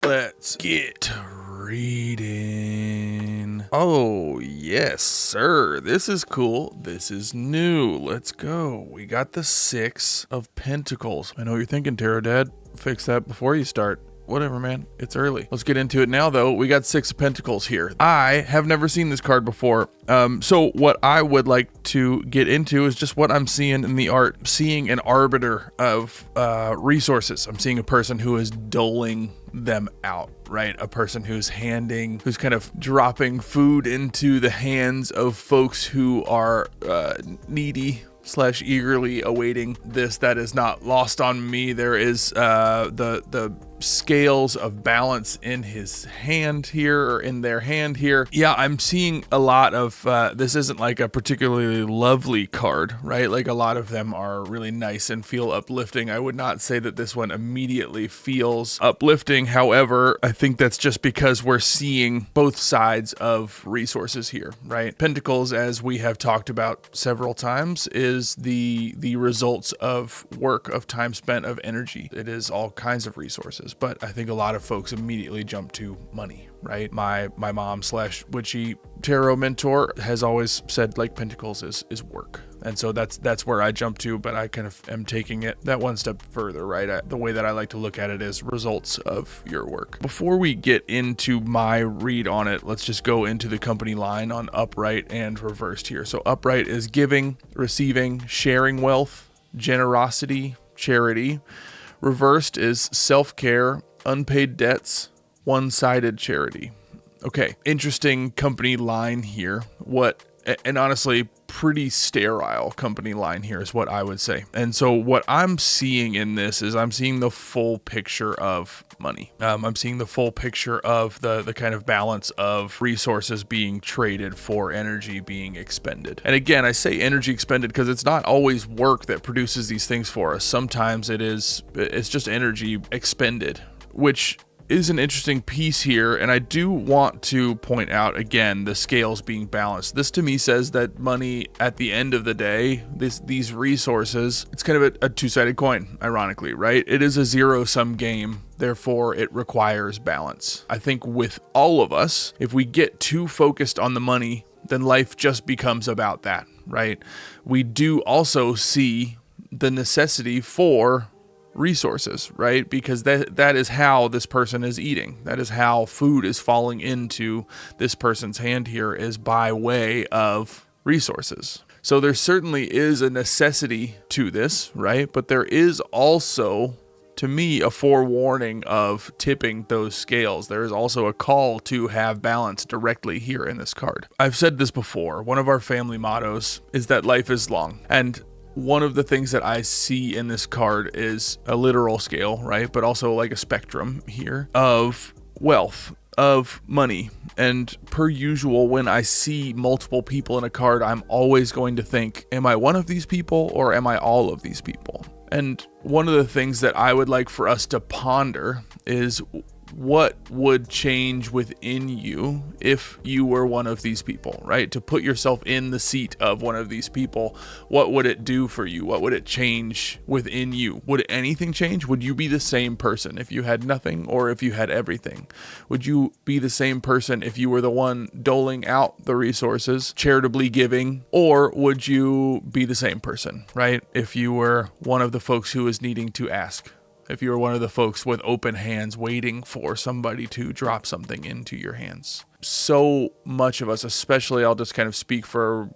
Let's get reading. Oh, yes, sir. This is cool. This is new. Let's go. We got the Six of Pentacles. I know what you're thinking, Tarot Dad. Fix that before you start. Whatever, man. It's early. Let's get into it now, though. We got Six of Pentacles here. I have never seen this card before. So what I would like to get into is just what I'm seeing in the art. Seeing an arbiter of resources. I'm seeing a person who is doling them out, right? A person who's kind of dropping food into the hands of folks who are needy / eagerly awaiting this. That is not lost on me. There is the scales of balance in his hand here, or in their hand here. Yeah, I'm seeing a lot of this isn't like a particularly lovely card, right? Like a lot of them are really nice and feel uplifting. I would not say that this one immediately feels uplifting. However, I think that's just because we're seeing both sides of resources here, right? Pentacles, as we have talked about several times, is the results of work, of time spent, of energy. It is all kinds of resources, but I think a lot of folks immediately jump to money, right? My mom / witchy tarot mentor has always said, like, Pentacles is work. And so that's where I jump to, but I kind of am taking it that one step further, right? The way that I like to look at it is results of your work. Before we get into my read on it, let's just go into the company line on upright and reversed here. So upright is giving, receiving, sharing wealth, generosity, charity. Reversed is self-care, unpaid debts, one-sided charity. Okay, interesting company line here. And honestly, pretty sterile company line here is what I would say. And so what I'm seeing in this is I'm seeing the full picture of money. I'm seeing the full picture of the kind of balance of resources being traded for energy being expended. And again, I say energy expended because it's not always work that produces these things for us. Sometimes it's just energy expended, which is an interesting piece here. And I do want to point out again the scales being balanced. This to me says that money at the end of the day, these resources, it's kind of a two-sided coin, ironically, right? It is a zero-sum game. Therefore, it requires balance. I think with all of us, if we get too focused on the money, then life just becomes about that, right? We do also see the necessity for resources, right? Because that is how this person is eating. That is how food is falling into this person's hand here, is by way of resources. So there certainly is a necessity to this, right? But there is also, to me, a forewarning of tipping those scales. There is also a call to have balance directly here in this card. I've said this before. One of our family mottos is that life is long. And one of the things that I see in this card is a literal scale, right? But also like a spectrum here of wealth, of money. And per usual, when I see multiple people in a card, I'm always going to think, am I one of these people or am I all of these people? And one of the things that I would like for us to ponder is, what would change within you if you were one of these people, right? To put yourself in the seat of one of these people, what would it do for you? What would it change within you? Would anything change? Would you be the same person if you had nothing, or if you had everything? Would you be the same person if you were the one doling out the resources, charitably giving, or would you be the same person, right? If you were one of the folks who is needing to ask, if you were one of the folks with open hands waiting for somebody to drop something into your hands. So much of us, especially, I'll just kind of speak for,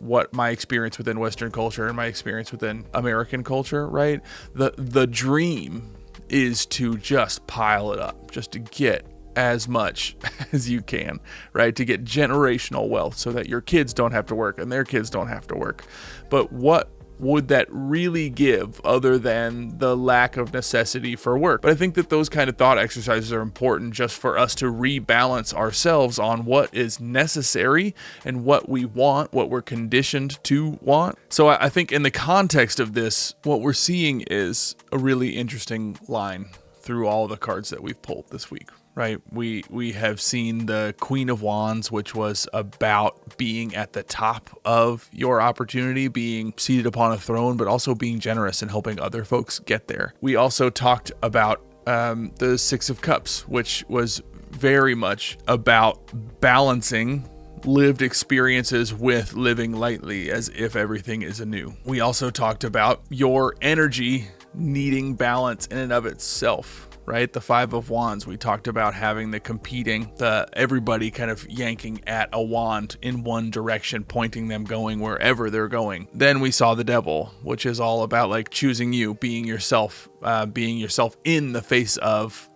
what my experience within Western culture and my experience within American culture, right? The dream is to just pile it up, just to get as much as you can, right? To get generational wealth so that your kids don't have to work and their kids don't have to work. But what would that really give other than the lack of necessity for work? But I think that those kind of thought exercises are important just for us to rebalance ourselves on what is necessary and what we want, what we're conditioned to want. So I think in the context of this, what we're seeing is a really interesting line through all the cards that we've pulled this week. Right, we have seen the Queen of Wands, which was about being at the top of your opportunity, being seated upon a throne, but also being generous and helping other folks get there. We also talked about the Six of Cups, which was very much about balancing lived experiences with living lightly as if everything is anew. We also talked about your energy needing balance in and of itself, right? The Five of Wands, we talked about having the competing, everybody kind of yanking at a wand in one direction, pointing them going wherever they're going. Then we saw the Devil, which is all about like choosing you, being yourself in the face of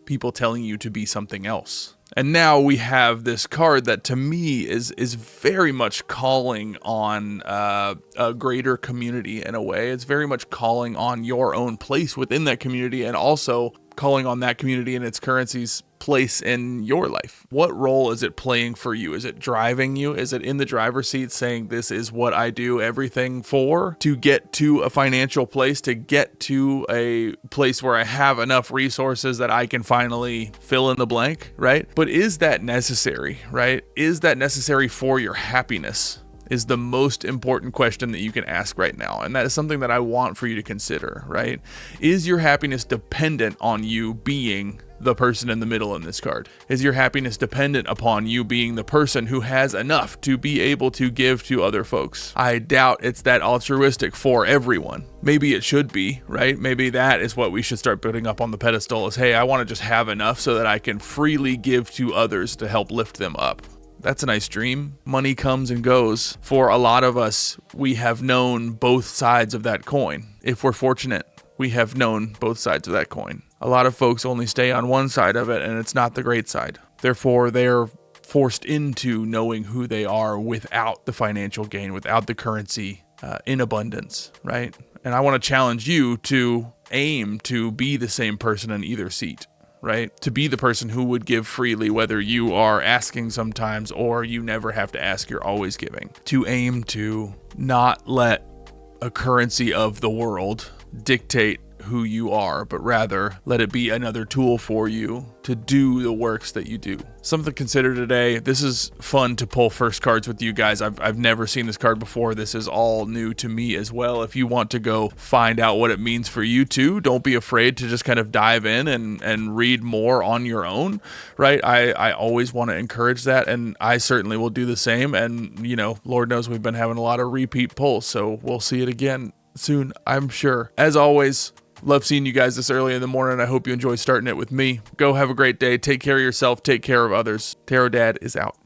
people telling you to be something else. And now we have this card that to me is very much calling on a greater community in a way. It's very much calling on your own place within that community, and also calling on that community and its currency's place in your life. What role is it playing for you? Is it driving you? Is it in the driver's seat saying, this is what I do everything for, to get to a financial place, to get to a place where I have enough resources that I can finally fill in the blank, right? But is that necessary, right? Is that necessary for your happiness? Is the most important question that you can ask right now. And that is something that I want for you to consider, right? Is your happiness dependent on you being the person in the middle in this card? Is your happiness dependent upon you being the person who has enough to be able to give to other folks? I doubt it's that altruistic for everyone. Maybe it should be, right? Maybe that is what we should start putting up on the pedestal is, hey, I want to just have enough so that I can freely give to others to help lift them up. That's a nice dream. Money comes and goes. For a lot of us, we have known both sides of that coin. If we're fortunate, we have known both sides of that coin. A lot of folks only stay on one side of it, and it's not the great side. Therefore, they're forced into knowing who they are without the financial gain, without the currency in abundance, right? And I want to challenge you to aim to be the same person in either seat. Right? To be the person who would give freely, whether you are asking sometimes or you never have to ask, you're always giving. To aim to not let a currency of the world dictate who you are, but rather let it be another tool for you to do the works that you do. Something to consider today. This is fun to pull first cards with you guys. I've never seen this card before. This is all new to me as well. If you want to go find out what it means for you too, don't be afraid to just kind of dive in and read more on your own, right? I always want to encourage that, and I certainly will do the same. And, you know, Lord knows we've been having a lot of repeat pulls, so we'll see it again soon, I'm sure. As always, love seeing you guys this early in the morning. I hope you enjoy starting it with me. Go have a great day. Take care of yourself. Take care of others. Tarot Dad is out.